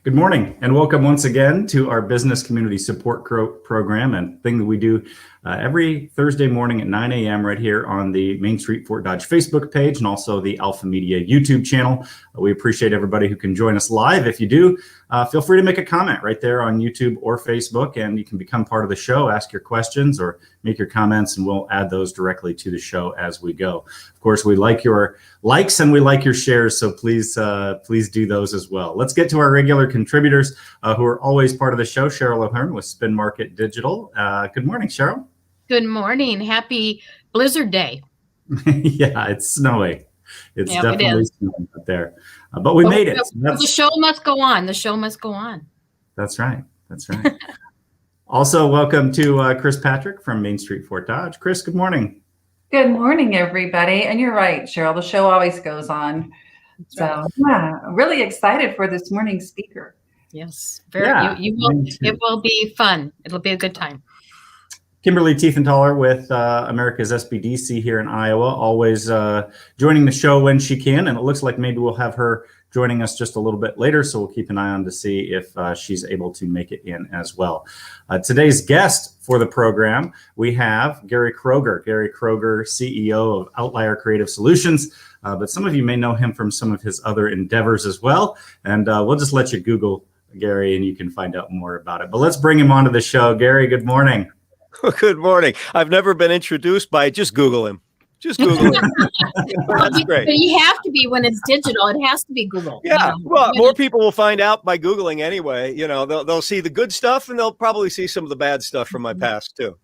Good morning and welcome once again to our business community support program and thing that we do every Thursday morning at 9 a.m. right here on the Main Street Fort Dodge Facebook page and also the Alpha Media YouTube channel. We appreciate everybody who can join us live. If you do, feel free to make a comment right there on YouTube or Facebook, and you can become part of the show, ask your questions or make your comments, and we'll add those directly to the show as we go. Of course, we like your likes and we like your shares, so please do those as well. Let's get to our regular contributors who are always part of the show. Cheryl O'Hearn with Spin Market Digital. Good morning, Cheryl. Good morning. Happy Blizzard Day. Yeah, it's snowy. It's definitely snowing out there, but we made it. The show must go on. The show must go on. That's right. That's right. Also, welcome to Chris Patrick from Main Street Fort Dodge. Chris, good morning. Good morning, everybody. And you're right, Cheryl. The show always goes on. So, yeah, really excited for this morning's speaker. Yes, it will be fun. It'll be a good time. Kimberly Tiefenthaler with America's SBDC here in Iowa, always joining the show when she can. And it looks like maybe we'll have her joining us just a little bit later. So we'll keep an eye on to see if she's able to make it in as well. Today's guest for the program, we have Gary Kroeger. Gary Kroeger, CEO of Outlier Creative Solutions. But some of you may know him from some of his other endeavors as well. And we'll just let you Google Gary and you can find out more about it. But let's bring him onto the show. Gary, good morning. Good morning. I've never been introduced by just Google him. Just Google him. That's great. But you have to be when it's digital. It has to be Google. Yeah. Well, more people will find out by Googling anyway. You know, they'll see the good stuff and they'll probably see some of the bad stuff from my past too.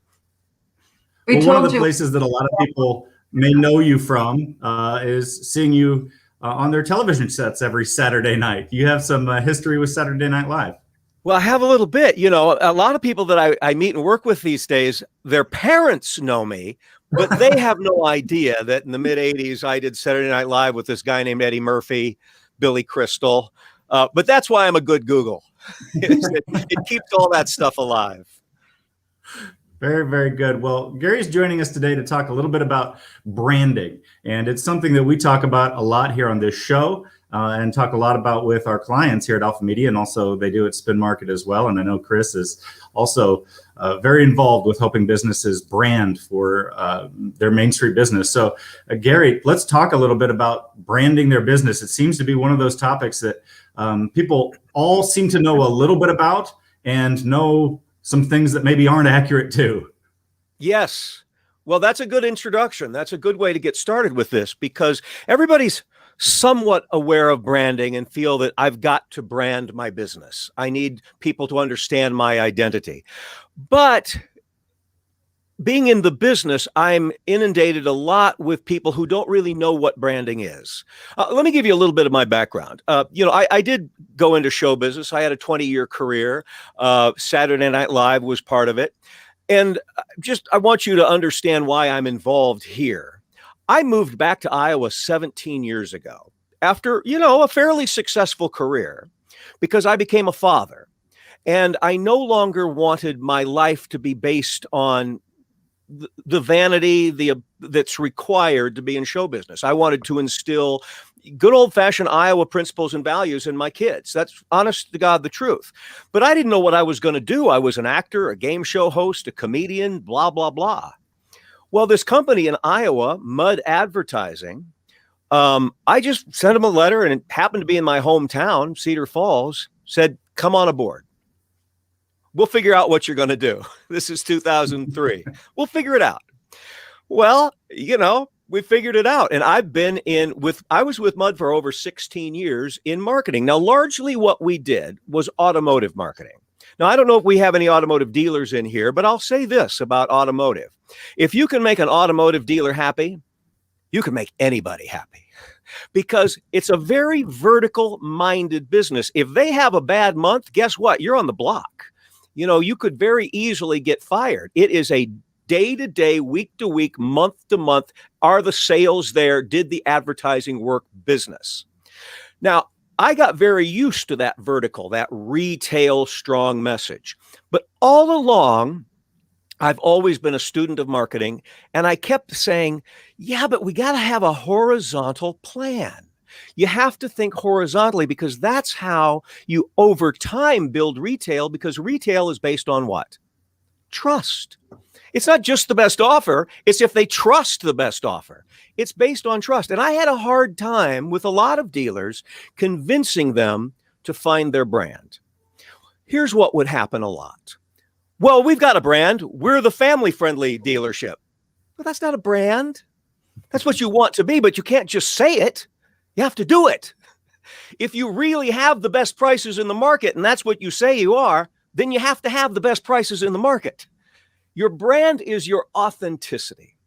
Well, one of the places that a lot of people may know you from is seeing you on their television sets every Saturday night. You have some history with Saturday Night Live. Well, I have a little bit. You know, a lot of people that I meet and work with these days, their parents know me, but they have no idea that in the mid-'80s, I did Saturday Night Live with this guy named Eddie Murphy, Billy Crystal. But that's why I'm a good Google. It keeps all that stuff alive. Very, very good. Well, Gary's joining us today to talk a little bit about branding. And it's something that we talk about a lot here on this show. And talk a lot about with our clients here at Alpha Media, and also they do at Spin Market as well. And I know Chris is also very involved with helping businesses brand for their Main Street business. So Gary, let's talk a little bit about branding their business. It seems to be one of those topics that people all seem to know a little bit about and know some things that maybe aren't accurate too. Yes. Well, that's a good introduction. That's a good way to get started with this because everybody's somewhat aware of branding and feel that I've got to brand my business. I need people to understand my identity. But being in the business, I'm inundated a lot with people who don't really know what branding is. Let me give you a little bit of my background. I did go into show business. I had a 20-year career. Saturday Night Live was part of it. And I want you to understand why I'm involved here. I moved back to Iowa 17 years ago after, a fairly successful career because I became a father and I no longer wanted my life to be based on the vanity that's required to be in show business. I wanted to instill good old-fashioned Iowa principles and values in my kids. That's honest to God, the truth. But I didn't know what I was going to do. I was an actor, a game show host, a comedian, blah, blah, blah. Well, this company in Iowa, Mud Advertising, I just sent them a letter and it happened to be in my hometown, Cedar Falls, said, come on aboard. We'll figure out what you're going to do. This is 2003. We'll figure it out. Well, we figured it out. And I was with Mud for over 16 years in marketing. Now, largely what we did was automotive marketing. Now, I don't know if we have any automotive dealers in here, but I'll say this about automotive. If you can make an automotive dealer happy, you can make anybody happy because it's a very vertical-minded business. If they have a bad month, guess what? You're on the block. You could very easily get fired. It is a day-to-day, week-to-week, month-to-month. Are the sales there? Did the advertising work business? Now, I got very used to that vertical, that retail strong message. But all along, I've always been a student of marketing, and I kept saying, yeah, but we got to have a horizontal plan. You have to think horizontally, because that's how you over time build retail, because retail is based on what? Trust. It's not just the best offer. It's if they trust the best offer. It's based on trust. And I had a hard time with a lot of dealers convincing them to find their brand. Here's what would happen a lot. Well, we've got a brand. We're the family-friendly dealership. But that's not a brand. That's what you want to be, but you can't just say it. You have to do it. If you really have the best prices in the market, and that's what you say you are, then you have to have the best prices in the market. Your brand is your authenticity.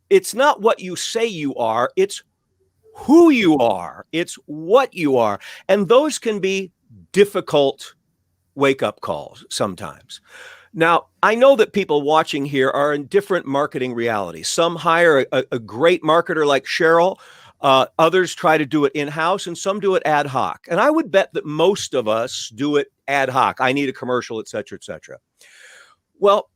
It's not what you say you are. It's who you are. It's what you are. And those can be difficult wake-up calls sometimes. Now, I know that people watching here are in different marketing realities. Some hire a great marketer like Cheryl. Others try to do it in-house, and some do it ad hoc. And I would bet that most of us do it ad hoc. I need a commercial, et cetera, et cetera. Well,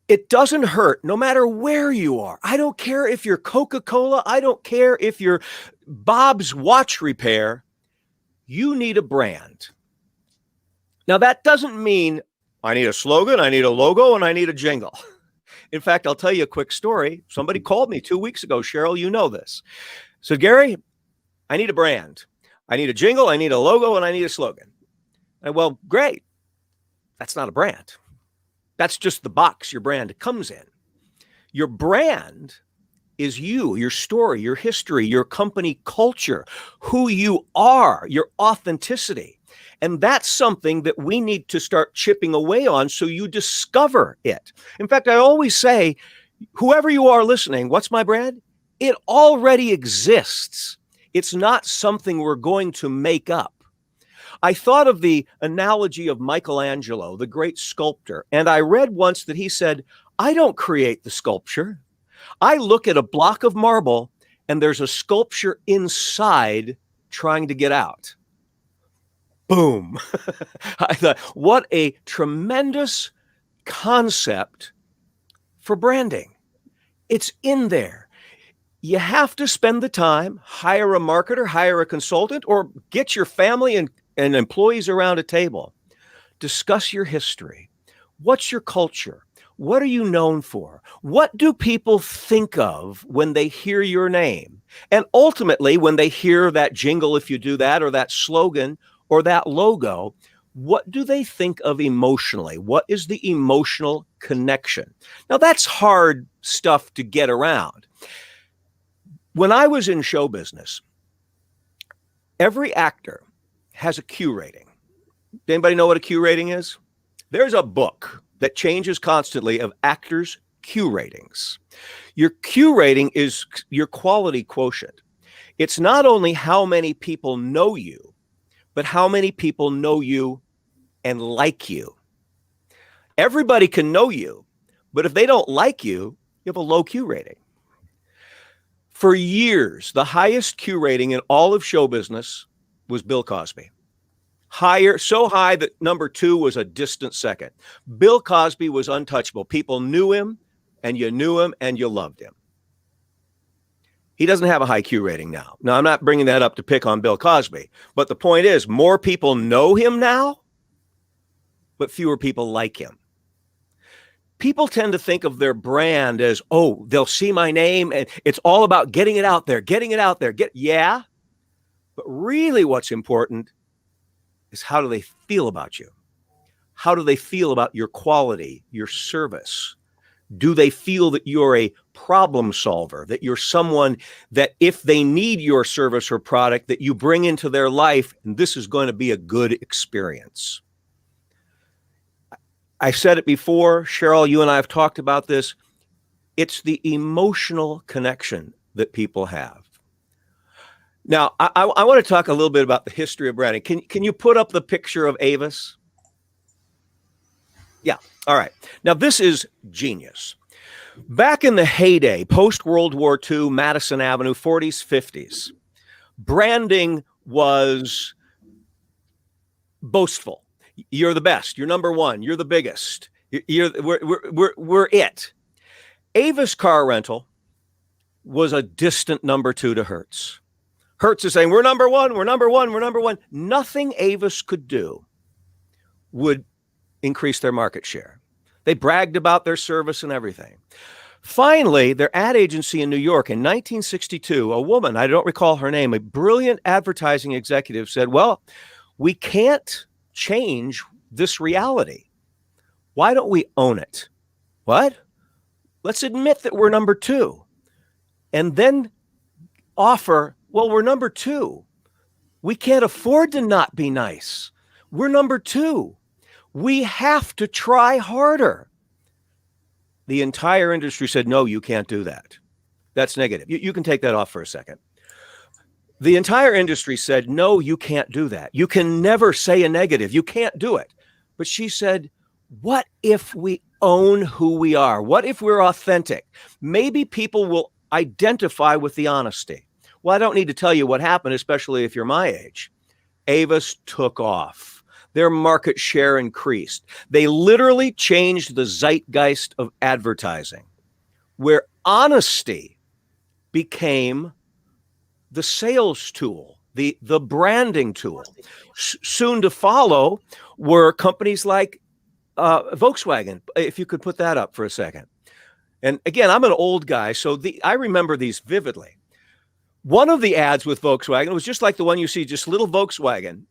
it doesn't hurt no matter where you are. I don't care if you're Coca-Cola. I don't care if you're Bob's Watch Repair. You need a brand. Now, that doesn't mean I need a slogan, I need a logo, and I need a jingle. In fact, I'll tell you a quick story. Somebody called me 2 weeks ago. Cheryl, you know this. Said, Gary, I need a brand. I need a jingle, I need a logo, and I need a slogan. Well, great. That's not a brand. That's just the box your brand comes in. Your brand is you, your story, your history, your company culture, who you are, your authenticity. And that's something that we need to start chipping away on so you discover it. In fact, I always say, whoever you are listening, what's my brand? It already exists. It's not something we're going to make up. I thought of the analogy of Michelangelo, the great sculptor, and I read once that he said, I don't create the sculpture. I look at a block of marble and there's a sculpture inside trying to get out. Boom. I thought, what a tremendous concept for branding. It's in there. You have to spend the time, hire a marketer, hire a consultant, or get your family and employees around a table. Discuss your history. What's your culture? What are you known for? What do people think of when they hear your name? And ultimately, when they hear that jingle, if you do that, or that slogan, or that logo, what do they think of emotionally? What is the emotional connection? Now, that's hard stuff to get around. When I was in show business, every actor has a Q rating. Anybody know what a Q rating is? There's a book that changes constantly of actors' Q ratings. Your Q rating is your quality quotient. It's not only how many people know you, but how many people know you and like you. Everybody can know you, but if they don't like you, you have a low Q rating. For years, the highest Q rating in all of show business was Bill Cosby. Higher, so high that number 2 was a distant second. Bill Cosby was untouchable. People knew him, and you knew him, and you loved him. He doesn't have a high Q rating now. Now, I'm not bringing that up to pick on Bill Cosby, but the point is, more people know him now, but fewer people like him. People tend to think of their brand as, oh, they'll see my name, and it's all about getting it out there, getting it out there. Yeah, but really what's important is how do they feel about you? How do they feel about your quality, your service? Do they feel that you're a problem solver, that you're someone that if they need your service or product, that you bring into their life, and this is going to be a good experience? I said it before, Cheryl, you and I have talked about this. It's the emotional connection that people have. Now, I want to talk a little bit about the history of branding. Can you put up the picture of Avis? Yeah. All right. Now, this is genius. Back in the heyday, post-World War II, Madison Avenue, 40s, 50s, branding was boastful. You're the best. You're number one. You're the biggest. We're it. Avis Car Rental was a distant number 2 to Hertz. Hertz is saying, we're number one, we're number one, we're number one. Nothing Avis could do would increase their market share. They bragged about their service and everything. Finally, their ad agency in New York in 1962, a woman, I don't recall her name, a brilliant advertising executive said, well, we can't change this reality. Why don't we own it? What? Let's admit that we're number two and then offer, well, we're number two. We can't afford to not be nice. We're number two. We have to try harder. The entire industry said, no, you can't do that. That's negative. You can take that off for a second. The entire industry said, no, you can't do that. You can never say a negative. You can't do it. But she said, what if we own who we are? What if we're authentic? Maybe people will identify with the honesty. Well, I don't need to tell you what happened, especially if you're my age. Avis took off. Their market share increased. They literally changed the zeitgeist of advertising, where honesty became the sales tool, the branding tool. Soon to follow were companies like Volkswagen, if you could put that up for a second. And again, I'm an old guy, so I remember these vividly. One of the ads with Volkswagen was just like the one you see, just little Volkswagen.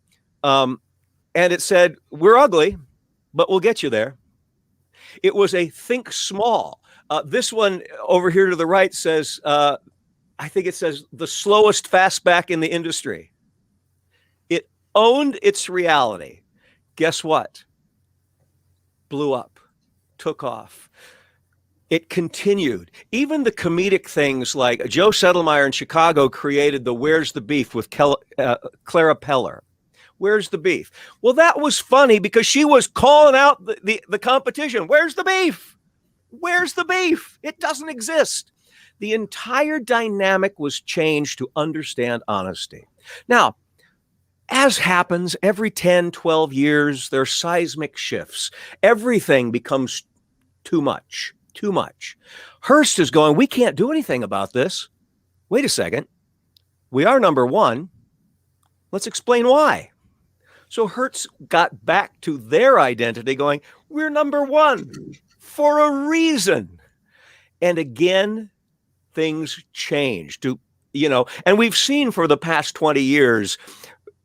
And it said, we're ugly, but we'll get you there. It was a think small. This one over here to the right says, I think it says the slowest fastback in the industry. It owned its reality. Guess what? Blew up, took off. It continued. Even the comedic things like Joe Settlemeyer in Chicago created the Where's the Beef with Clara Peller. Where's the beef? Well, that was funny because she was calling out the competition. Where's the beef? Where's the beef? It doesn't exist. The entire dynamic was changed to understand honesty. Now, as happens every 10, 12 years, there are seismic shifts. Everything becomes too much, too much. Hearst is going, we can't do anything about this. Wait a second. We are number one. Let's explain why. So Hertz got back to their identity going, we're number one for a reason. And again, things changed and we've seen for the past 20 years,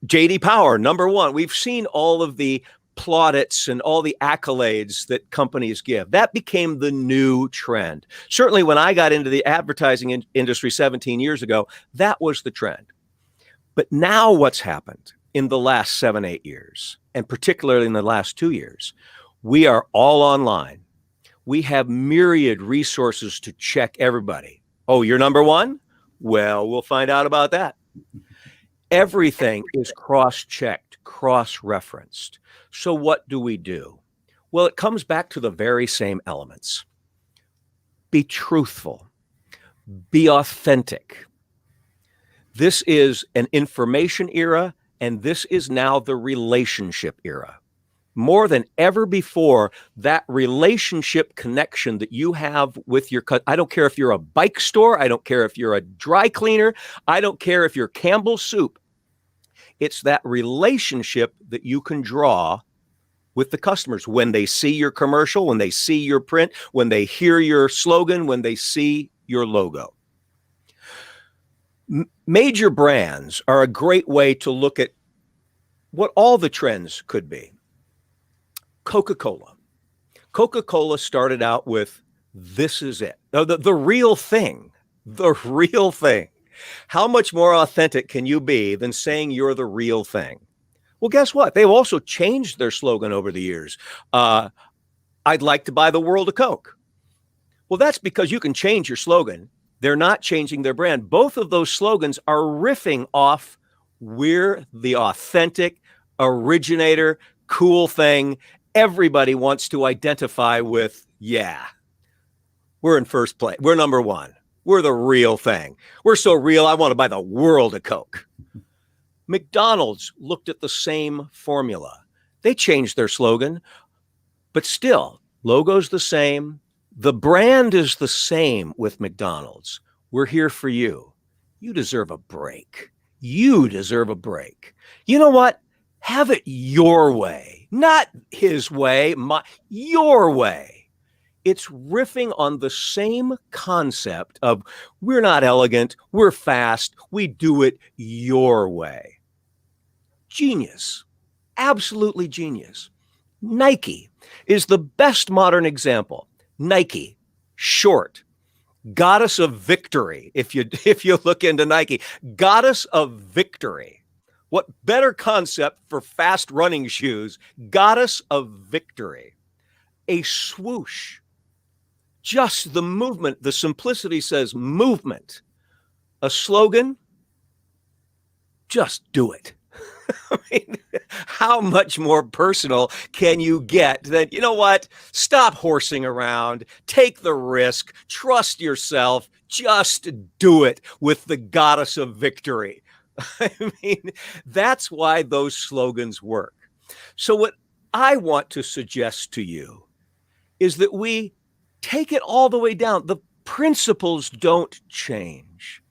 J.D. Power, number one. We've seen all of the plaudits and all the accolades that companies give. That became the new trend. Certainly when I got into the advertising industry 17 years ago, that was the trend. But now what's happened in the last 7-8 years, and particularly in the last 2 years, we are all online. We have myriad resources to check everybody. Oh, you're number one? Well, we'll find out about that. Everything is cross-checked, cross-referenced. So what do we do? Well, it comes back to the very same elements. Be truthful. Be authentic. This is an information era, and this is now the relationship era. More than ever before, that relationship connection that you have with your I don't care if you're a bike store, I don't care if you're a dry cleaner, I don't care if you're Campbell's Soup. It's that relationship that you can draw with the customers when they see your commercial, when they see your print, when they hear your slogan, when they see your logo. Major brands are a great way to look at what all the trends could be. Coca-Cola. Coca-Cola started out with, this is it. The real thing. The real thing. How much more authentic can you be than saying you're the real thing? Well, guess what? They've also changed their slogan over the years. I'd like to buy the world of Coke. Well, that's because you can change your slogan. They're not changing their brand. Both of those slogans are riffing off, we're the authentic, originator, cool thing. Everybody wants to identify with, yeah, we're in first place. We're number one. We're the real thing. We're so real, I want to buy the world of Coke. McDonald's looked at the same formula. They changed their slogan, but still, logo's the same. The brand is the same with McDonald's. We're here for you. You deserve a break. You deserve a break. You know what? Have it your way, not his way, your way. It's riffing on the same concept of we're not elegant, we're fast, we do it your way. Genius, absolutely genius. Nike is the best modern example. Nike, short, goddess of victory. If you look into Nike, goddess of victory. What better concept for fast running shoes? Goddess of victory. A swoosh. Just the movement, the simplicity says movement. A slogan, just do it. I mean, how much more personal can you get than, you know what? Stop horsing around, take the risk, trust yourself, just do it with the goddess of victory. I mean, that's why those slogans work. So what I want to suggest to you is that we take it all the way down. The principles don't change.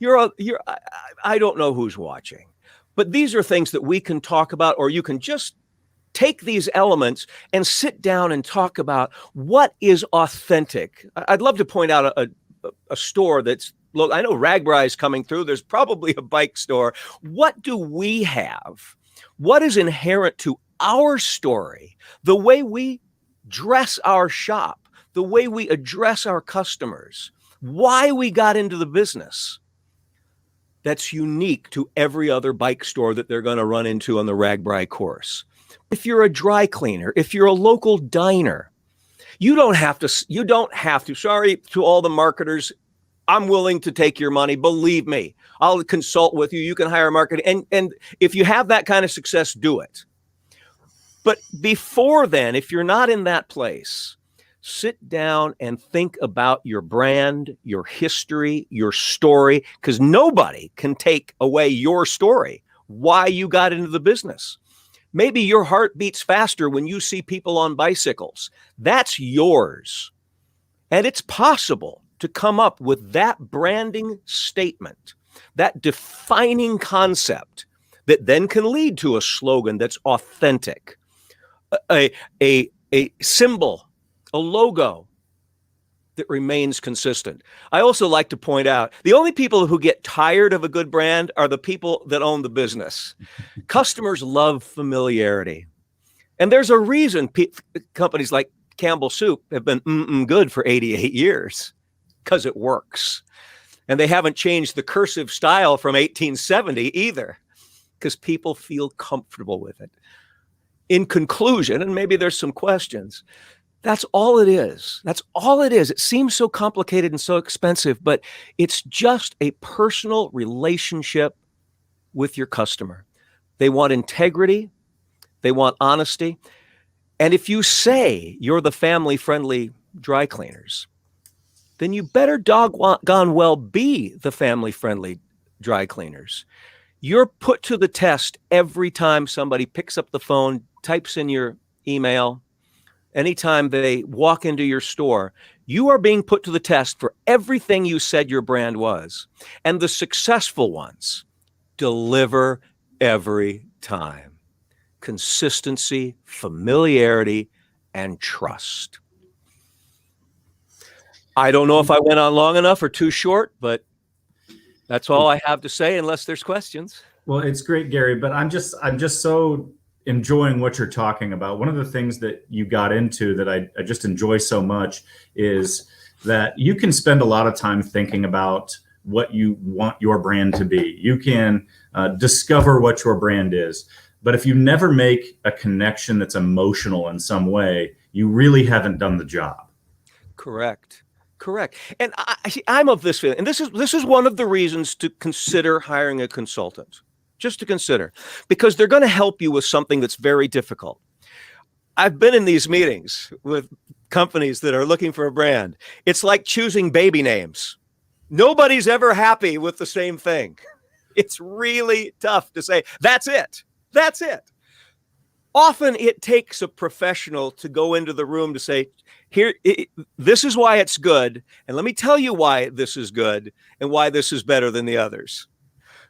I don't know who's watching, but these are things that we can talk about, or you can just take these elements and sit down and talk about what is authentic. I'd love to point out a store that's, look, I know Ragbri is coming through. There's probably a bike store. What do we have? What is inherent to our story? The way we dress our shop, the way we address our customers, why we got into the business. That's unique to every other bike store that they're going to run into on the Ragbri course. If you're a dry cleaner, if you're a local diner, you don't have to, sorry to all the marketers, I'm willing to take your money. Believe me, I'll consult with you. You can hire a marketer. And if you have that kind of success, do it. But before then, if you're not in that place, sit down and think about your brand, your history, your story, because nobody can take away your story, why you got into the business. Maybe your heart beats faster when you see people on bicycles. That's yours. And it's possible to come up with that branding statement, that defining concept that then can lead to a slogan that's authentic, a symbol, a logo that remains consistent. I also like to point out, the only people who get tired of a good brand are the people that own the business. Customers love familiarity. And there's a reason companies like Campbell Soup have been good for 88 years, because it works. And they haven't changed the cursive style from 1870 either, because people feel comfortable with it. In conclusion, and maybe there's some questions, that's all it is. That's all it is. It seems so complicated and so expensive, but it's just a personal relationship with your customer. They want integrity. They want honesty. And if you say you're the family-friendly dry cleaners, then you better doggone well be the family-friendly dry cleaners. You're put to the test every time somebody picks up the phone, types in your email, anytime they walk into your store. You are being put to the test for everything you said your brand was. And the successful ones deliver every time. Consistency, familiarity, and trust. I don't know if I went on long enough or too short, but that's all I have to say, unless there's questions. Well, it's great, Gary, but I'm just so enjoying what you're talking about. One of the things that you got into that I just enjoy so much is that you can spend a lot of time thinking about what you want your brand to be. You can discover what your brand is. But if you never make a connection that's emotional in some way, you really haven't done the job. Correct. And I'm of this feeling, and this is one of the reasons to consider hiring a consultant, just to consider, because they're going to help you with something that's very difficult. I've been in these meetings with companies that are looking for a brand. It's like choosing baby names. Nobody's ever happy with the same thing. It's really tough to say, that's it. That's it. Often it takes a professional to go into the room to say, this is why it's good. And let me tell you why this is good and why this is better than the others.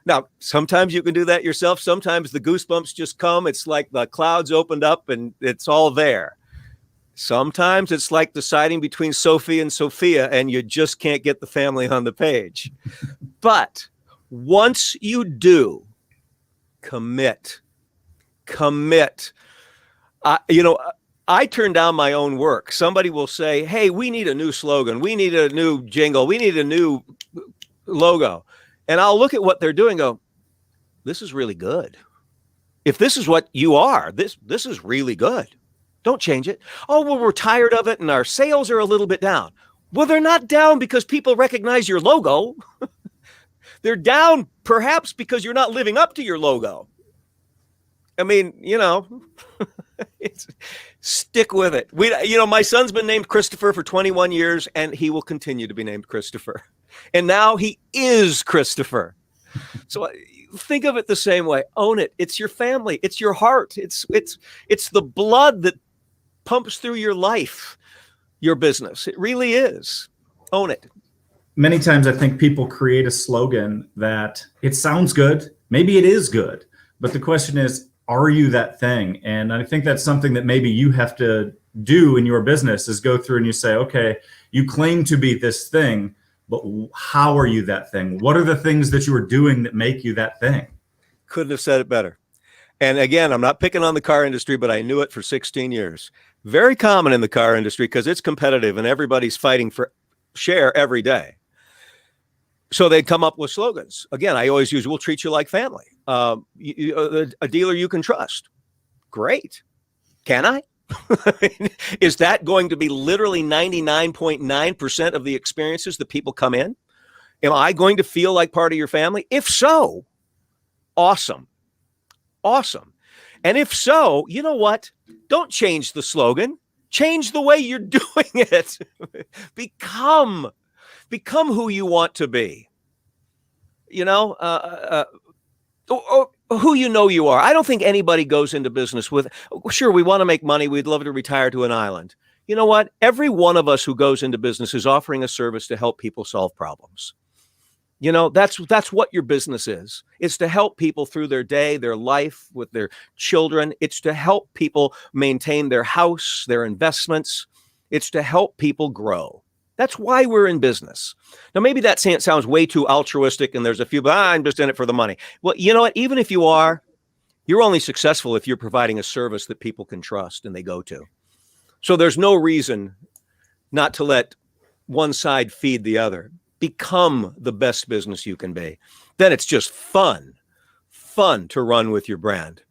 Now, sometimes you can do that yourself. Sometimes the goosebumps just come. It's like the clouds opened up and it's all there. Sometimes it's like deciding between Sophie and Sophia, and you just can't get the family on the page. But once you do, commit. I turn down my own work. Somebody will say, hey, we need a new slogan. We need a new jingle. We need a new logo. And I'll look at what they're doing and go, this is really good. If this is what you are, this is really good. Don't change it. Oh, well, we're tired of it and our sales are a little bit down. Well, they're not down because people recognize your logo. They're down perhaps because you're not living up to your logo. I mean, stick with it. My son's been named Christopher for 21 years and he will continue to be named Christopher. And now he is Christopher. So think of it the same way. Own it. It's your family. It's your heart. It's the blood that pumps through your life, your business. It really is. Own it. Many times I think people create a slogan that it sounds good. Maybe it is good. But the question is, are you that thing? And I think that's something that maybe you have to do in your business is go through and you say, okay, you claim to be this thing, but how are you that thing? What are the things that you are doing that make you that thing? Couldn't have said it better. And again, I'm not picking on the car industry, but I knew it for 16 years. Very common in the car industry because it's competitive and everybody's fighting for share every day. So they'd come up with slogans. Again, I always use, we'll treat you like family. A dealer you can trust. Great. Can I? Is that going to be literally 99.9% of the experiences that people come in? Am I going to feel like part of your family? If so, awesome. Awesome. And if so, you know what? Don't change the slogan. Change the way you're doing it. Become who you want to be. Who you are. I don't think anybody goes into business with, sure, we want to make money. We'd love to retire to an island. You know what? Every one of us who goes into business is offering a service to help people solve problems. That's what your business is. It's to help people through their day, their life, with their children. It's to help people maintain their house, their investments. It's to help people grow. That's why we're in business. Now, maybe that sounds way too altruistic and there's a few, but I'm just in it for the money. Well, you know what? Even if you are, you're only successful if you're providing a service that people can trust and they go to. So there's no reason not to let one side feed the other. Become the best business you can be. Then it's just fun to run with your brand.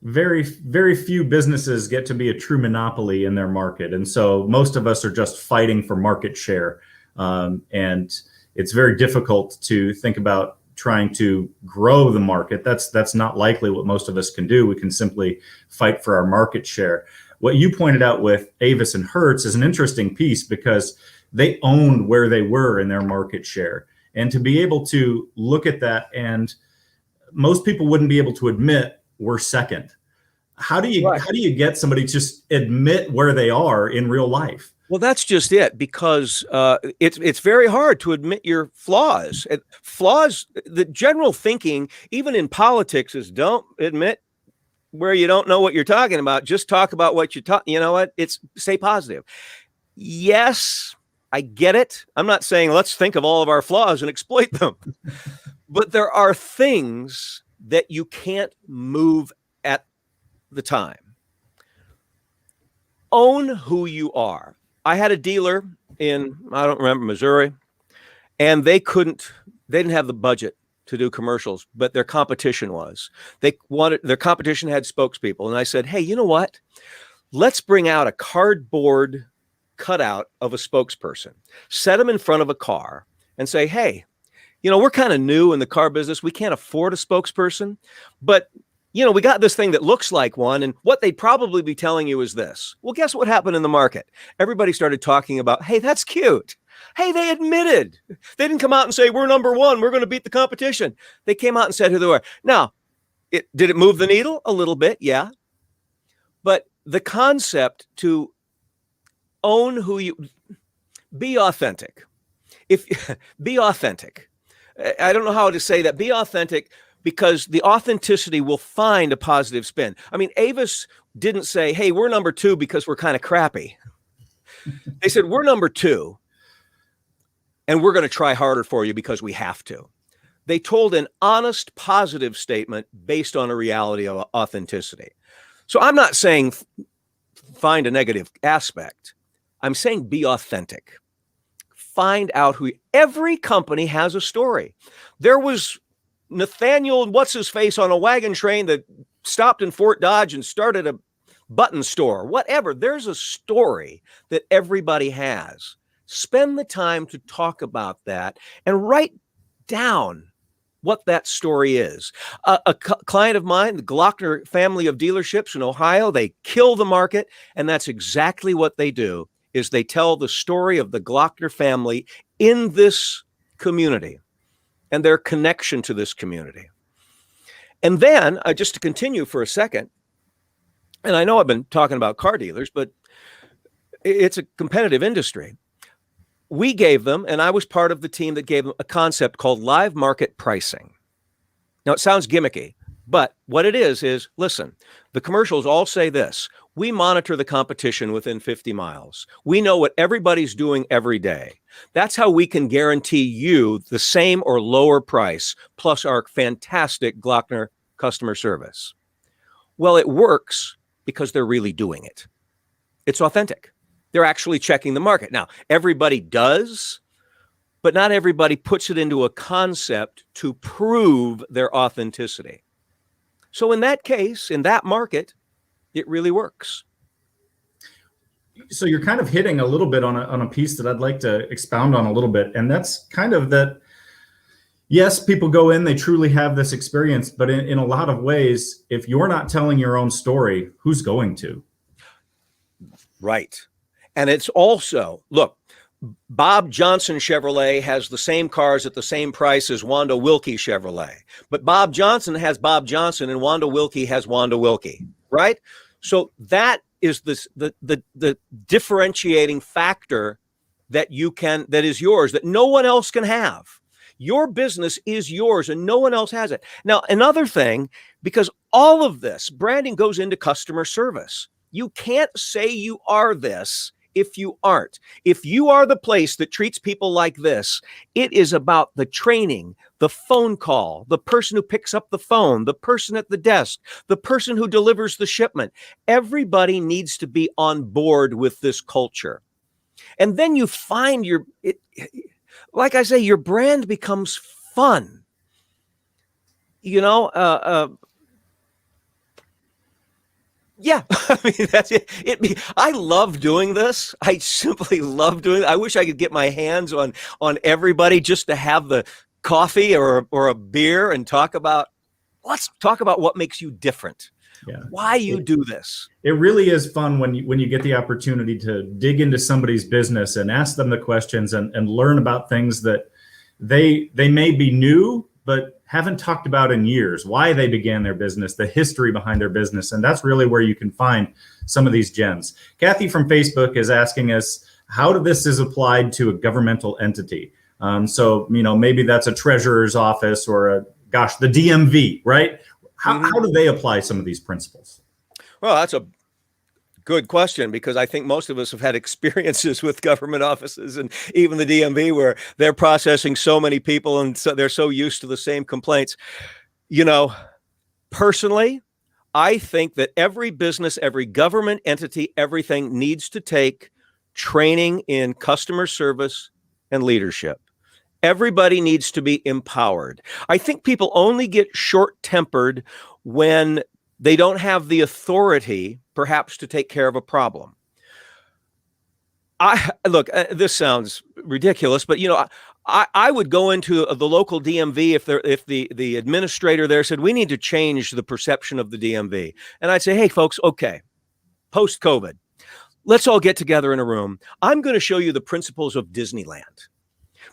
Very, very few businesses get to be a true monopoly in their market. And so most of us are just fighting for market share. And it's very difficult to think about trying to grow the market. That's not likely what most of us can do. We can simply fight for our market share. What you pointed out with Avis and Hertz is an interesting piece because they owned where they were in their market share. And to be able to look at that, and most people wouldn't be able to admit we're second. How do you get somebody to just admit where they are in real life? Well, that's just it, because it's very hard to admit your flaws. Flaws, the general thinking, even in politics, is don't admit where you don't know what you're talking about. Just talk about what you talk. You know what? It's stay positive. Yes, I get it. I'm not saying let's think of all of our flaws and exploit them. But there are things that you can't move at the time. Own who you are. I had a dealer in, I don't remember, Missouri, and they didn't have the budget to do commercials, but their competition was. Their competition had spokespeople. And I said, hey, you know what? Let's bring out a cardboard cutout of a spokesperson, set them in front of a car and say, hey, we're kind of new in the car business. We can't afford a spokesperson, but we got this thing that looks like one, and what they'd probably be telling you is this. Well, guess what happened in the market? Everybody started talking about, hey, that's cute. Hey, they admitted. They didn't come out and say, we're number one, we're going to beat the competition. They came out and said who they were. Now, did it move the needle? A little bit, yeah. But the concept to own who you, be authentic. Be authentic. I don't know how to say that. Be authentic, because the authenticity will find a positive spin. I mean, Avis didn't say, hey, we're number 2 because we're kind of crappy. They said, we're number 2 and we're going to try harder for you because we have to. They told an honest, positive statement based on a reality of authenticity. So I'm not saying find a negative aspect. I'm saying be authentic. Find out who. Every company has a story. There was Nathaniel, what's his face, on a wagon train that stopped in Fort Dodge and started a button store. Whatever. There's a story that everybody has. Spend the time to talk about that and write down what that story is. A client of mine, the Glockner family of dealerships in Ohio, they kill the market, and that's exactly what they do, is they tell the story of the Glockner family in this community and their connection to this community. And then, just to continue for a second, and I know I've been talking about car dealers, but it's a competitive industry. We gave them, and I was part of the team that gave them, a concept called live market pricing. Now, it sounds gimmicky, but what it is, listen, the commercials all say this: we monitor the competition within 50 miles. We know what everybody's doing every day. That's how we can guarantee you the same or lower price, plus our fantastic Glockner customer service. Well, it works because they're really doing it. It's authentic. They're actually checking the market. Now, everybody does, but not everybody puts it into a concept to prove their authenticity. So in that case, in that market, it really works. So you're kind of hitting a little bit on a piece that I'd like to expound on a little bit. And that's kind of that, yes, people go in, they truly have this experience, but in a lot of ways, if you're not telling your own story, who's going to? Right. And it's also, look, Bob Johnson Chevrolet has the same cars at the same price as Wanda Wilkie Chevrolet. But Bob Johnson has Bob Johnson and Wanda Wilkie has Wanda Wilkie, right? So that is the differentiating factor that is yours, that no one else can have. Your business is yours and no one else has it. Now, another thing, because all of this branding goes into customer service. You can't say you are this if you aren't. If you are the place that treats people like this, it is about the training, the phone call, the person who picks up the phone, the person at the desk, the person who delivers the shipment. Everybody needs to be on board with this culture. And then you find like I say, your brand becomes fun. Yeah, I mean, that's it. I love doing this. I simply love doing it. I wish I could get my hands on everybody just to have the coffee or a beer and let's talk about what makes you different. Yeah. Why you do this. It really is fun when you get the opportunity to dig into somebody's business and ask them the questions and learn about things that they may be new, but haven't talked about in years, why they began their business, the history behind their business. And that's really where you can find some of these gems. Kathy from Facebook is asking us how this is applied to a governmental entity. So, maybe that's a treasurer's office or the DMV, right? How do they apply some of these principles? Well, that's a good question, because I think most of us have had experiences with government offices and even the DMV where they're processing so many people and so they're so used to the same complaints. Personally, I think that every business, every government entity, everything needs to take training in customer service and leadership. Everybody needs to be empowered. I think people only get short-tempered when they don't have the authority, perhaps, to take care of a problem. This sounds ridiculous, but I would go into the local DMV if the administrator there said we need to change the perception of the DMV, and I'd say, hey, folks, okay, post-COVID, let's all get together in a room. I'm going to show you the principles of Disneyland.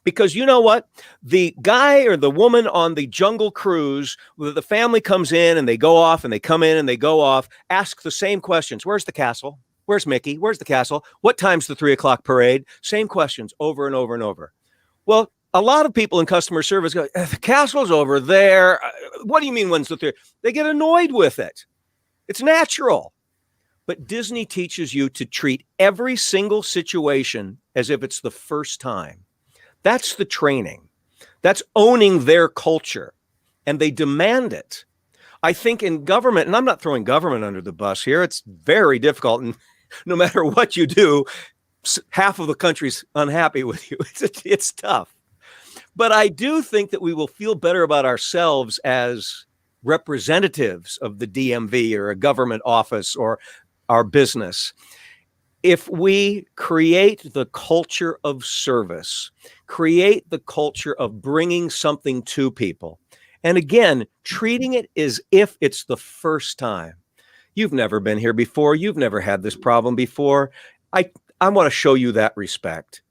Because you know what? The guy or the woman on the Jungle Cruise, the family comes in and they go off and they come in and they go off, ask the same questions. Where's the castle? Where's Mickey? Where's the castle? What time's the 3:00 parade? Same questions over and over and over. Well, a lot of people in customer service go, the castle's over there. What do you mean when's the third? They get annoyed with it. It's natural. But Disney teaches you to treat every single situation as if it's the first time. That's the training. That's owning their culture. And they demand it. I think in government, and I'm not throwing government under the bus here, it's very difficult. And no matter what you do, half of the country's unhappy with you. It's tough. But I do think that we will feel better about ourselves as representatives of the DMV or a government office or our business if we create the culture of service, create the culture of bringing something to people. And again, treating it as if it's the first time. You've never been here before. You've never had this problem before. I want to show you that respect.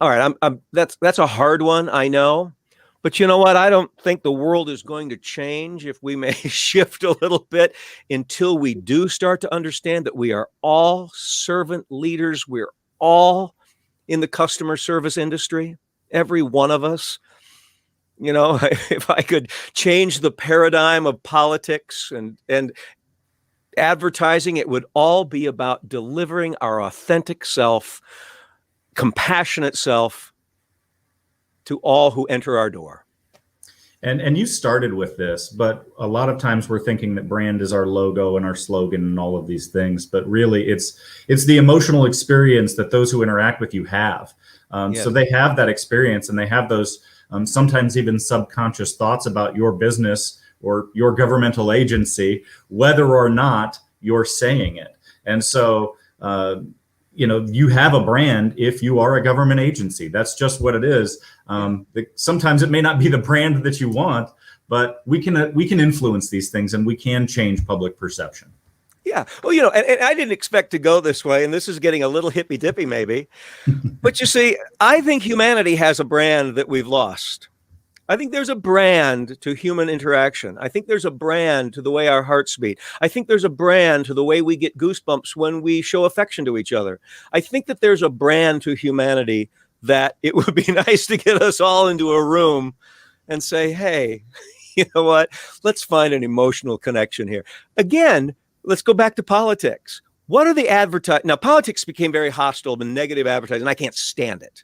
All right, that's a hard one, I know. But you know what? I don't think the world is going to change if we may shift a little bit until we do start to understand that we are all servant leaders. We're all in the customer service industry, every one of us. You know, if I could change the paradigm of politics and advertising, it would all be about delivering our authentic self, compassionate self to all who enter our door. And you started with this, but a lot of times we're thinking that brand is our logo and our slogan and all of these things, but really it's the emotional experience that those who interact with you have. Yes. So they have that experience and they have those sometimes even subconscious thoughts about your business or your governmental agency, whether or not you're saying it. And so, you have a brand if you are a government agency. That's just what it is. Sometimes it may not be the brand that you want, but we can influence these things and we can change public perception. Yeah. Well, and I didn't expect to go this way, and this is getting a little hippy dippy maybe. But you see, I think humanity has a brand that we've lost. I think there's a brand to human interaction. I think there's a brand to the way our hearts beat. I think there's a brand to the way we get goosebumps when we show affection to each other. I think that there's a brand to humanity that it would be nice to get us all into a room and say, hey, you know what? Let's find an emotional connection here. Again, let's go back to politics. What are the Now, politics became very hostile and negative advertising, and I can't stand it.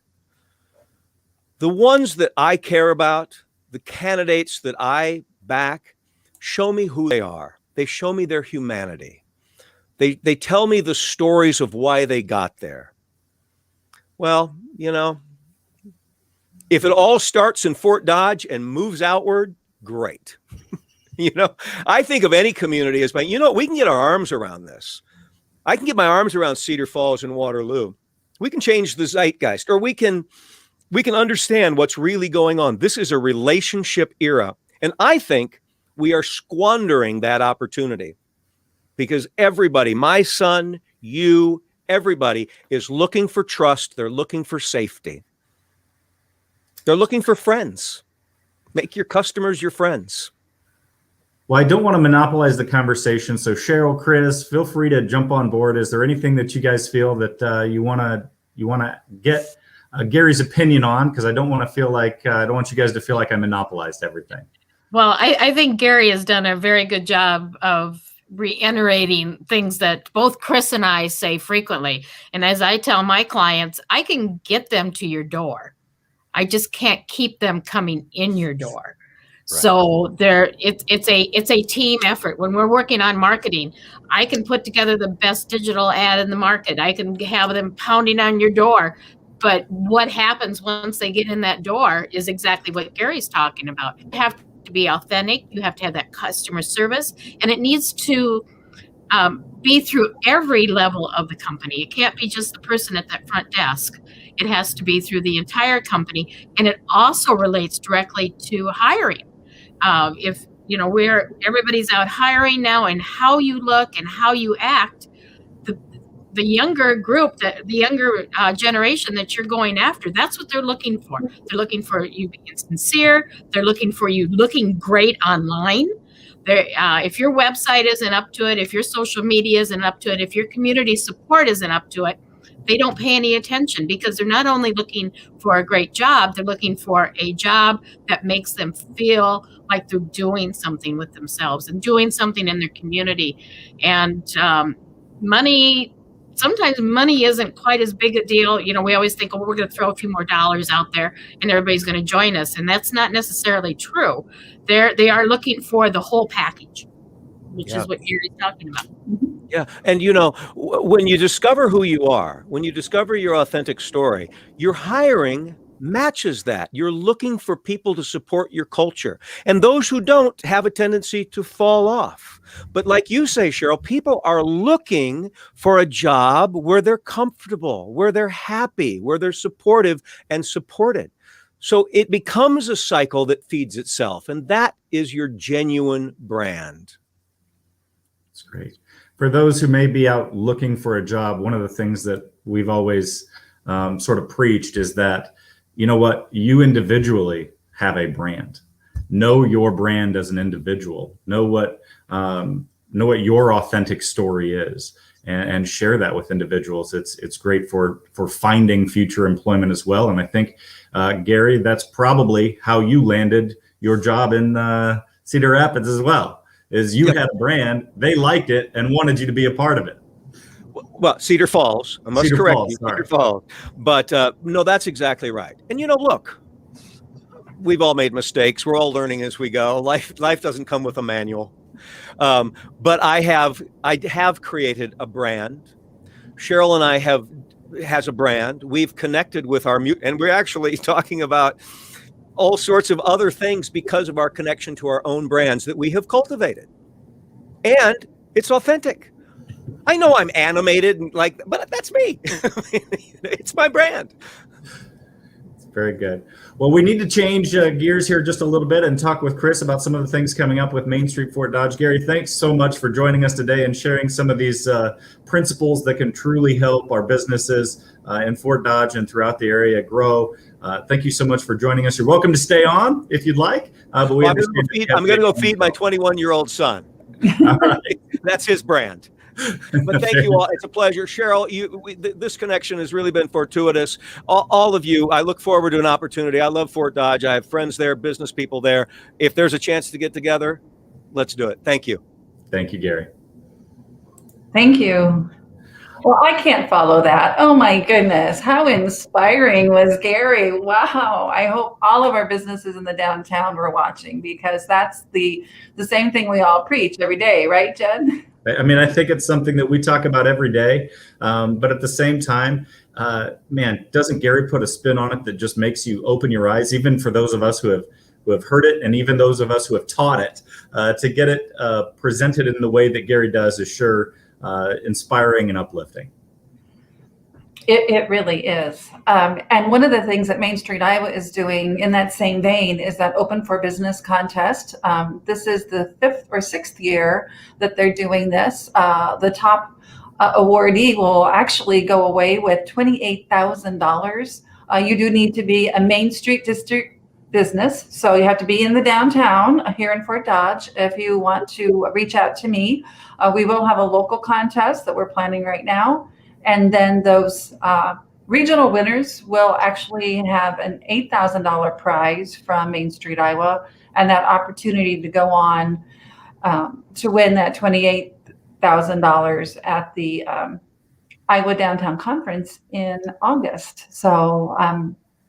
The ones that I care about, the candidates that I back, show me who they are. They show me their humanity. They tell me the stories of why they got there. Well, if it all starts in Fort Dodge and moves outward, great. I think of any community as, we can get our arms around this. I can get my arms around Cedar Falls and Waterloo. We can change the zeitgeist, or we can understand what's really going on. This is a relationship era. And I think we are squandering that opportunity because everybody, my son, you, everybody is looking for trust. They're looking for safety. They're looking for friends. Make your customers your friends. Well, I don't want to monopolize the conversation. So Cheryl, Chris, feel free to jump on board. Is there anything that you guys feel that you want to get Gary's opinion on, because I don't want to feel like I don't want you guys to feel like I monopolized everything. Well, I think Gary has done a very good job of reiterating things that both Chris and I say frequently. And as I tell my clients, I can get them to your door. I just can't keep them coming in your door. Right. So it's a team effort. When we're working on marketing, I can put together the best digital ad in the market. I can have them pounding on your door. But what happens once they get in that door is exactly what Gary's talking about. You have to be authentic. You have to have that customer service. And it needs to be through every level of the company. It can't be just the person at that front desk. It has to be through the entire company. And it also relates directly to hiring. If, where everybody's out hiring now, and how you look and how you act, the younger group, the younger generation that you're going after, that's what they're looking for. They're looking for you being sincere. They're looking for you looking great online. If your website isn't up to it, if your social media isn't up to it, if your community support isn't up to it, they don't pay any attention, because they're not only looking for a great job, they're looking for a job that makes them feel like they're doing something with themselves and doing something in their community. And sometimes money isn't quite as big a deal. You know, we always think, oh, we're going to throw a few more dollars out there and everybody's going to join us. And that's not necessarily true. They are looking for the whole package, which is what Gary's talking about. Yeah. And, you know, when you discover who you are, when you discover your authentic story, your hiring matches that. You're looking for people to support your culture. And those who don't have a tendency to fall off. But like you say, Cheryl, people are looking for a job where they're comfortable, where they're happy, where they're supportive and supported. So it becomes a cycle that feeds itself. And that is your genuine brand. That's great. For those who may be out looking for a job, one of the things that we've always sort of preached is that, you know what, you individually have a brand. Know your brand as an individual. Know what your authentic story is, and share that with individuals. It's great for finding future employment as well. And I think, Gary, that's probably how you landed your job in Cedar Rapids as well. Is you had a brand, they liked it, and wanted you to be a part of it. Well, Cedar Falls, I must correct you, Cedar Falls. But no, that's exactly right. And, you know, look, we've all made mistakes. We're all learning as we go. Life doesn't come with a manual. But I have created a brand. Cheryl and I has a brand. We've connected with and we're actually talking about all sorts of other things because of our connection to our own brands that we have cultivated. And it's authentic. I know I'm animated and but that's me. It's my brand. It's very good. Well, we need to change gears here just a little bit and talk with Chris about some of the things coming up with Main Street Fort Dodge. Gary, thanks so much for joining us today and sharing some of these principles that can truly help our businesses in Fort Dodge and throughout the area grow. Thank you so much for joining us. You're welcome to stay on if you'd like. But I'm going to go feed my 21-year-old son. That's his brand. But thank you all. It's a pleasure. Cheryl, this connection has really been fortuitous. All of you, I look forward to an opportunity. I love Fort Dodge. I have friends there, business people there. If there's a chance to get together, let's do it. Thank you. Thank you, Gary. Thank you. Well, I can't follow that. Oh my goodness. How inspiring was Gary. Wow. I hope all of our businesses in the downtown were watching, because that's the same thing we all preach every day, right, Jen? I mean, I think it's something that we talk about every day, but at the same time, man, doesn't Gary put a spin on it that just makes you open your eyes, even for those of us who have heard it, and even those of us who have taught it, to get it presented in the way that Gary does is sure inspiring and uplifting. It really is. And one of the things that Main Street Iowa is doing in that same vein is that Open for Business contest. This is the 5th or 6th year that they're doing this. The top awardee will actually go away with $28,000. You do need to be a Main Street District business. So you have to be in the downtown here in Fort Dodge. If you want to reach out to me, we will have a local contest that we're planning right now. And then those regional winners will actually have an $8,000 prize from Main Street Iowa, and that opportunity to go on to win that $28,000 at the Iowa Downtown Conference in August. So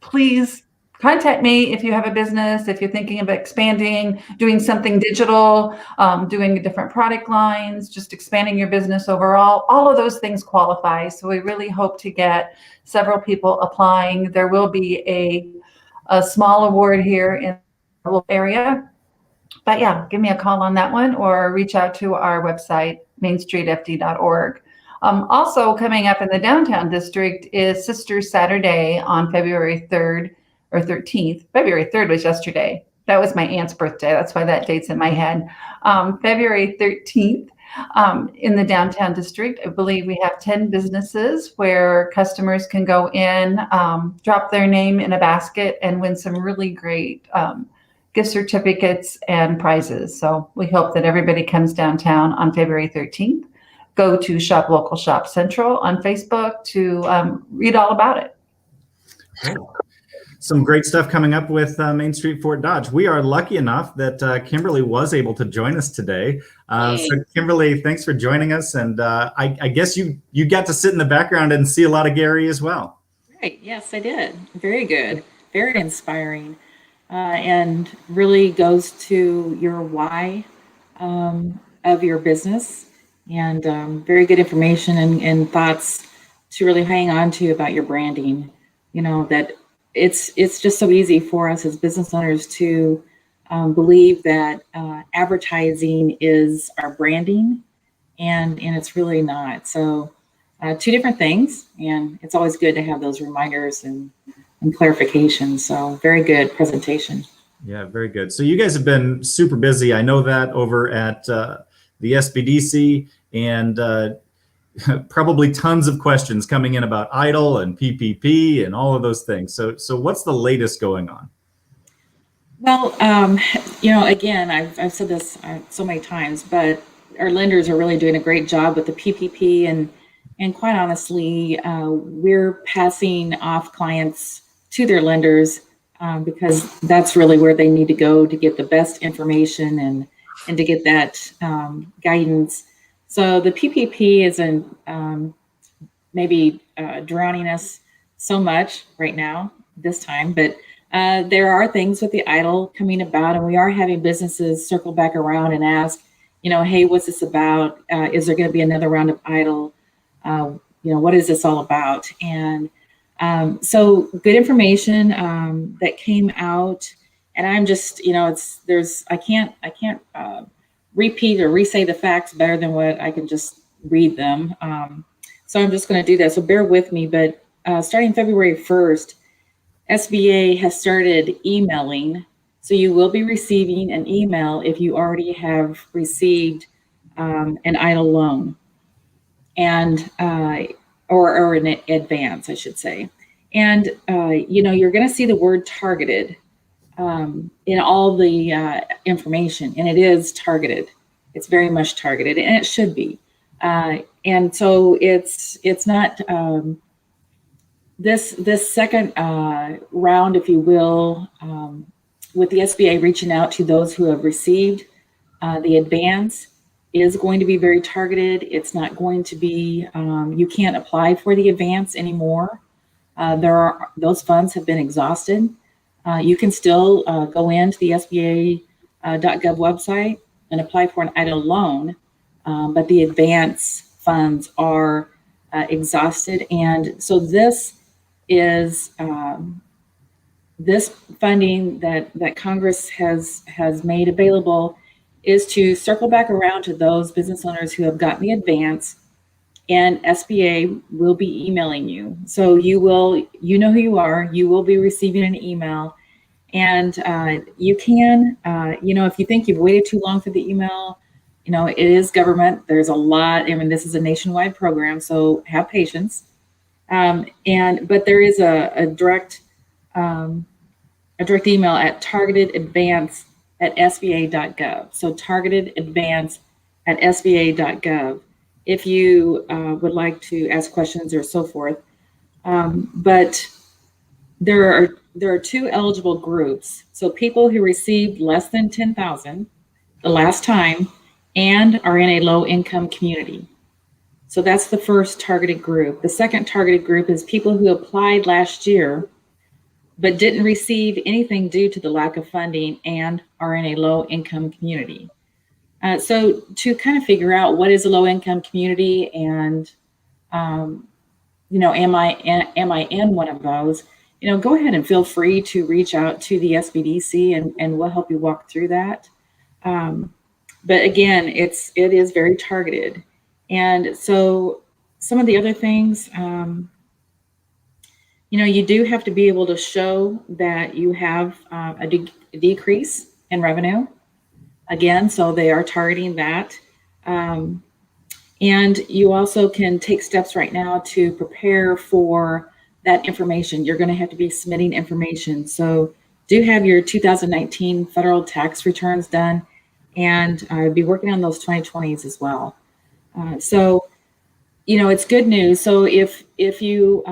please contact me if you have a business, if you're thinking of expanding, doing something digital, doing different product lines, just expanding your business overall. All of those things qualify. So we really hope to get several people applying. There will be a small award here in the local area. But yeah, give me a call on that one, or reach out to our website, mainstreetfd.org. Also coming up in the downtown district is Sisters Saturday on February 3rd. Or 13th. February 3rd was yesterday. That was my aunt's birthday. That's why that date's in my head. February 13th in the downtown district. I believe we have 10 businesses where customers can go in, drop their name in a basket, and win some really great gift certificates and prizes. So we hope that everybody comes downtown on February 13th. go to Shop Local, Shop Central on Facebook to read all about it. Some great stuff coming up with Main Street Fort Dodge. We are lucky enough that Kimberly was able to join us today. So Kimberly, thanks for joining us. And I guess you got to sit in the background and see a lot of Gary as well. Right. Yes, I did. Very good. Very inspiring. And really goes to your why of your business, and very good information and thoughts to really hang on to about your branding. You know, that it's just so easy for us as business owners to believe that advertising is our branding, and it's really not. So two different things, and it's always good to have those reminders and clarifications. So very good presentation. Yeah, very good. So you guys have been super busy. I know that over at the SBDC, and probably tons of questions coming in about IDLE and PPP and all of those things. So what's the latest going on? Well, again, I've said this so many times, but our lenders are really doing a great job with the PPP, and quite honestly, we're passing off clients to their lenders because that's really where they need to go to get the best information and to get that guidance. So the PPP isn't maybe drowning us so much right now this time, but there are things with the IDLE coming about, and we are having businesses circle back around and ask, hey, what's this about? Is there going to be another round of IDLE? What is this all about? And so good information that came out, and I'm just, I can't repeat or re-say the facts better than what I can just read them. So I'm just going to do that. So bear with me. But starting February 1st, SBA has started emailing. So you will be receiving an email if you already have received an IDLE loan, and or in advance, I should say. And you're going to see the word targeted in all the information, and it is targeted. It's very much targeted, and it should be. And so it's not this second round, if you will, with the SBA reaching out to those who have received the advance, is going to be very targeted. It's not going to be, you can't apply for the advance anymore. Those funds have been exhausted. You can still go into the SBA.gov website and apply for an IDLE loan, but the advance funds are exhausted. And so this is this funding that Congress has made available is to circle back around to those business owners who have gotten the advance, and SBA will be emailing you. So you know who you are, you will be receiving an email, and you can, if you think you've waited too long for the email, it is government. There's a lot, this is a nationwide program, so have patience. But there is a direct email at targetedadvance@sba.gov. So targetedadvance@sba.gov if you would like to ask questions or so forth. But there are two eligible groups. So people who received less than $10,000 the last time and are in a low income community. So that's the first targeted group. The second targeted group is people who applied last year but didn't receive anything due to the lack of funding and are in a low income community. So to kind of figure out what is a low income community, and am I in one of those? Go ahead and feel free to reach out to the SBDC, and we'll help you walk through that. But again, it is very targeted. And so some of the other things, you do have to be able to show that you have a decrease in revenue. Again, so they are targeting that. And you also can take steps right now to prepare for that information. You're going to have to be submitting information. So do have your 2019 federal tax returns done, and be working on those 2020s as well. So, it's good news. So if you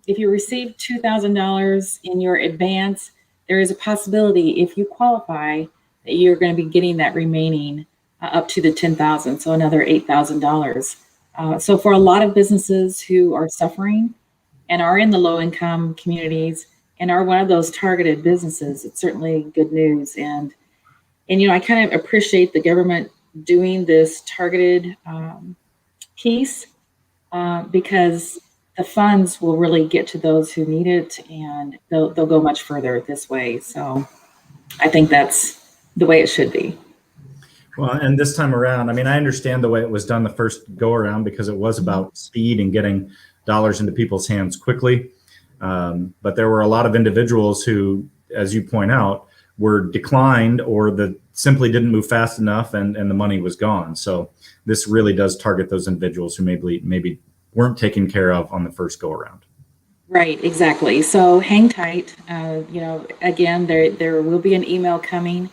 receive $2,000 in your advance, there is a possibility, if you qualify, that you're going to be getting that remaining up to the 10,000, so another $8,000. So for a lot of businesses who are suffering and are in the low income communities and are one of those targeted businesses, it's certainly good news. And I kind of appreciate the government doing this targeted piece because the funds will really get to those who need it, and they'll go much further this way. So I think that's the way it should be. Well, and this time around, I mean, I understand the way it was done the first go around because it was about speed and getting dollars into people's hands quickly. But there were a lot of individuals who, as you point out, were declined or simply didn't move fast enough, and the money was gone. So this really does target those individuals who maybe weren't taken care of on the first go around. Right, exactly. So hang tight. Again, there will be an email coming.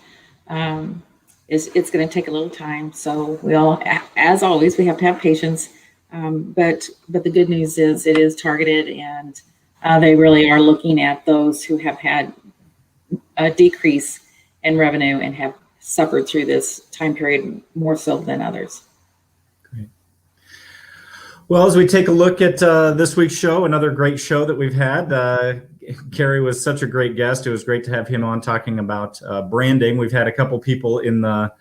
It's going to take a little time. So we all, as always, we have to have patience. But the good news is it is targeted, and they really are looking at those who have had a decrease in revenue and have suffered through this time period more so than others. Great. Well, as we take a look at this week's show, another great show that we've had. Gary was such a great guest. It was great to have him on talking about branding. We've had a couple people in the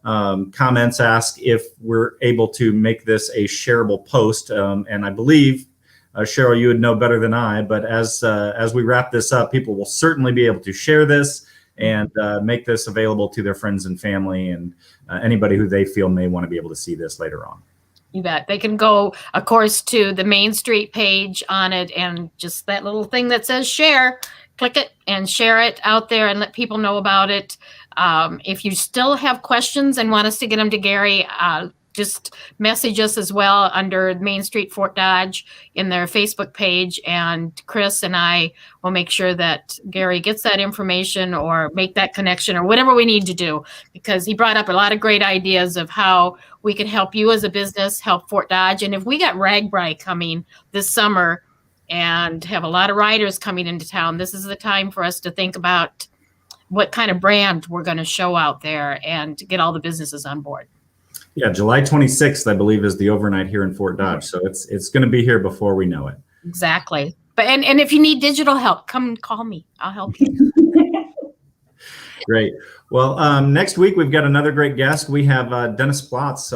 comments ask if we're able to make this a shareable post. And I believe, Cheryl, you would know better than I, but as we wrap this up, people will certainly be able to share this and make this available to their friends and family and anybody who they feel may want to be able to see this later on. You bet. They can go, of course, to the Main Street page on it, and just that little thing that says share, click it and share it out there and let people know about it. If you still have questions and want us to get them to Gary, just message us as well under Main Street Fort Dodge in their Facebook page, and Chris and I will make sure that Gary gets that information or make that connection or whatever we need to do, because he brought up a lot of great ideas of how we can help you as a business, help Fort Dodge. And if we got RAGBRAI coming this summer and have a lot of riders coming into town, this is the time for us to think about what kind of brand we're going to show out there and get all the businesses on board. Yeah, July 26th, I believe, is the overnight here in Fort Dodge. So it's going to be here before we know it. Exactly. But and if you need digital help, come call me. I'll help you. Great. Well, next week we've got another great guest. We have Dennis Plotz,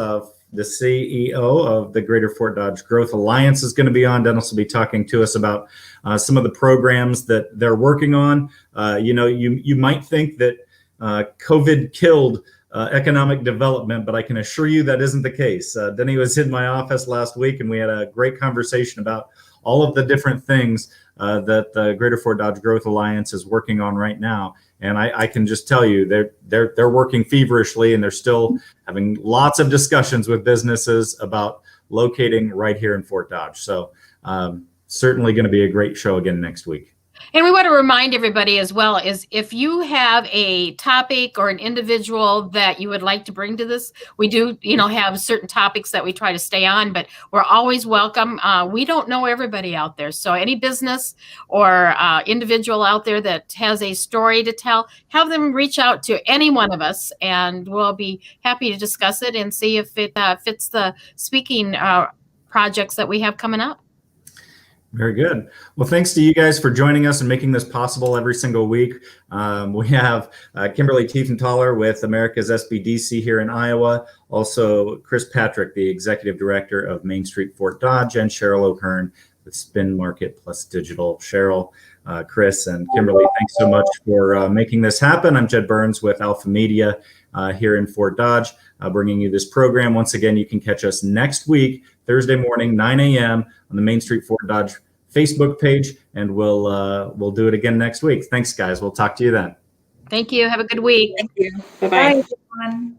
the CEO of the Greater Fort Dodge Growth Alliance, is going to be on. Dennis will be talking to us about some of the programs that they're working on. You might think that COVID killed economic development, but I can assure you that isn't the case. Denny was in my office last week, and we had a great conversation about all of the different things that the Greater Fort Dodge Growth Alliance is working on right now. And I can just tell you they're working feverishly, and they're still having lots of discussions with businesses about locating right here in Fort Dodge. So certainly going to be a great show again next week. And we want to remind everybody as well is if you have a topic or an individual that you would like to bring to this, we do, have certain topics that we try to stay on, but we're always welcome. We don't know everybody out there. So any business or individual out there that has a story to tell, have them reach out to any one of us, and we'll be happy to discuss it and see if it fits the speaking projects that we have coming up. Very good. Well, thanks to you guys for joining us and making this possible every single week. We have Kimberly Tiefenthaler with America's SBDC here in Iowa. Also, Chris Patrick, the Executive Director of Main Street Fort Dodge, and Cheryl O'Hearn with Spin Market Plus Digital. Cheryl, Chris, and Kimberly, thanks so much for making this happen. I'm Jed Burns with Alpha Media here in Fort Dodge, bringing you this program. Once again, you can catch us next week, Thursday morning, 9 a.m. on the Main Street Fort Dodge Facebook page, and we'll do it again next week. Thanks, guys. We'll talk to you then. Thank you. Have a good week. Thank you. Bye-bye. Bye, everyone.